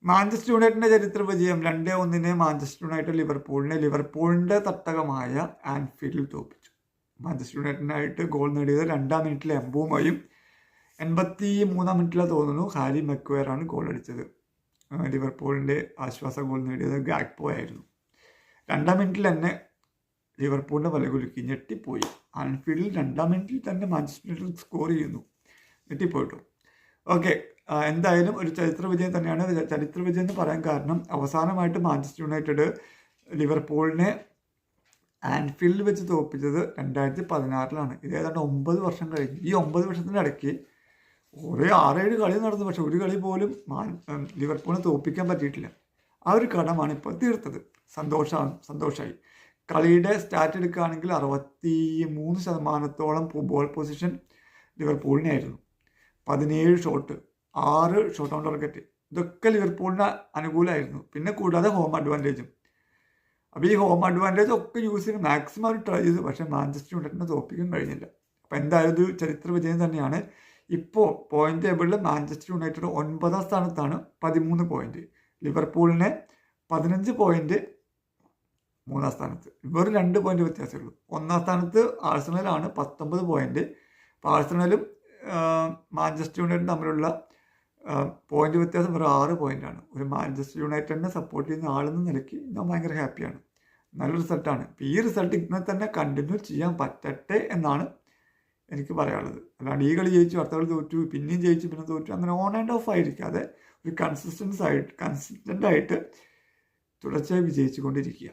Manchester യുണൈറ്റഡിന്റെ ചരിത്ര വിജയം 2-1 മാഞ്ചസ്റ്റർ യുണൈറ്റഡ് ലിവർപൂളിന്റെ തട്ടകമായ ആൻഫീൽഡിൽ തോൽപ്പിച്ചു. മാഞ്ചസ്റ്റർ യുണൈറ്റഡിനായിട്ട് ഗോൾ നേടിയത് 2-ാം മിനിറ്റിൽ എംബൂമയും 83-ാം മിനിറ്റിലെ തോന്നുന്നു ഹാരി മെക്വയറാണ് ഗോൾ അടിച്ചത്. ലിവർപൂളിന്റെ ആശ്വാസ ഗോൾ നേടിയത് ഗാക്പോ ആയിരുന്നു. 2-ാം മിനിറ്റിൽ തന്നെ ലിവർപൂളിന്റെ വലകുലുക്കി ഞെട്ടിപ്പോയി. ആൻഫീൽഡിൽ 2-ാം മിനിറ്റിൽ തന്നെ മാഞ്ചസ്റ്റർ യുണൈറ്റഡ് സ്കോർ ചെയ്യുന്നു. ഞെട്ടിപ്പോയിട്ടു. ഓക്കെ, എന്തായാലും ഒരു ചരിത്ര വിജയം തന്നെയാണ്. ചരിത്ര വിജയം എന്ന് പറയാൻ കാരണം അവസാനമായിട്ട് മാഞ്ചസ്റ്റർ യുണൈറ്റഡ് ലിവർപൂളിനെ ആൻഫീൽഡിൽ വെച്ച് തോൽപ്പിച്ചത് 2016 ഇത് ഏതാണ്ട് 9 വർഷം കഴിഞ്ഞു. ഈ 9 വർഷത്തിൻ്റെ ഇടയ്ക്ക് കുറേ 6-7 കളി നടന്നു, പക്ഷെ ഒരു കളി പോലും ലിവർപൂളിനെ തോൽപ്പിക്കാൻ പറ്റിയിട്ടില്ല. ആ ഒരു കടമാണ് ഇപ്പോൾ തീർത്തത്. സന്തോഷമായി. കളിയുടെ സ്റ്റാറ്റ് എടുക്കുകയാണെങ്കിൽ 63% ബോൾ പൊസിഷൻ ലിവർപൂളിനായിരുന്നു. 17 ഷോട്ട്, 6 ഷോട്ട് ഓൺ ടാർഗറ്റ്, ഇതൊക്കെ ലിവർപൂളിന് അനുകൂലമായിരുന്നു. പിന്നെ കൂടാതെ ഹോം അഡ്വാൻറ്റേജും. അപ്പോൾ ഈ ഹോം അഡ്വാൻറ്റേജ് ഒക്കെ യൂസ് ചെയ്ത് മാക്സിമം അവർ ട്രൈ ചെയ്തു, പക്ഷേ മാഞ്ചസ്റ്റർ യുണൈറ്റഡിനെ തോൽപ്പിക്കാൻ കഴിഞ്ഞില്ല. അപ്പോൾ എന്തായാലും ഒരു ചരിത്ര വിജയം തന്നെയാണ്. ഇപ്പോൾ പോയിന്റ് ടേബിളിൽ മാഞ്ചസ്റ്റർ യുണൈറ്റഡ് 9-ാം സ്ഥാനത്താണ്, 13 പോയിന്റ്. ലിവർപൂളിന് 15 പോയിന്റ് 3-ാം സ്ഥാനത്ത്. വെറും 2 പോയിന്റ് വ്യത്യാസമേ ഉള്ളൂ. 1-ാം സ്ഥാനത്ത് ആഴ്സണലാണ് 19 പോയിന്റ്. അപ്പോൾ ആഴ്സണലും മാഞ്ചസ്റ്റർ യുണൈറ്റഡ് തമ്മിലുള്ള പോയിന്റ് വ്യത്യാസം വെറും 6 പോയിന്റാണ്. ഒരു മാഞ്ചസ്റ്റർ യുണൈറ്റഡിനെ സപ്പോർട്ട് ചെയ്യുന്ന ആളെന്ന നിലയ്ക്ക് ഞാൻ ഭയങ്കര ഹാപ്പിയാണ്. നല്ല റിസൾട്ടാണ്. അപ്പോൾ ഈ റിസൾട്ട് ഇങ്ങനെ തന്നെ കണ്ടിന്യൂ ചെയ്യാൻ പറ്റട്ടെ എന്നാണ് എനിക്ക് പറയാനുള്ളത്. അല്ലാണ്ട് ഈ കളി ജയിച്ചു, അടുത്ത കളി തോറ്റു, പിന്നെയും ജയിച്ചു, പിന്നെ തോറ്റു, അങ്ങനെ ഓൺ ആൻഡ് ഓഫ് ആയിരിക്കാതെ ഒരു കൺസിസ്റ്റൻ്റ് ആയിട്ട് തുടർച്ചയായി വിജയിച്ചു കൊണ്ടിരിക്കുക.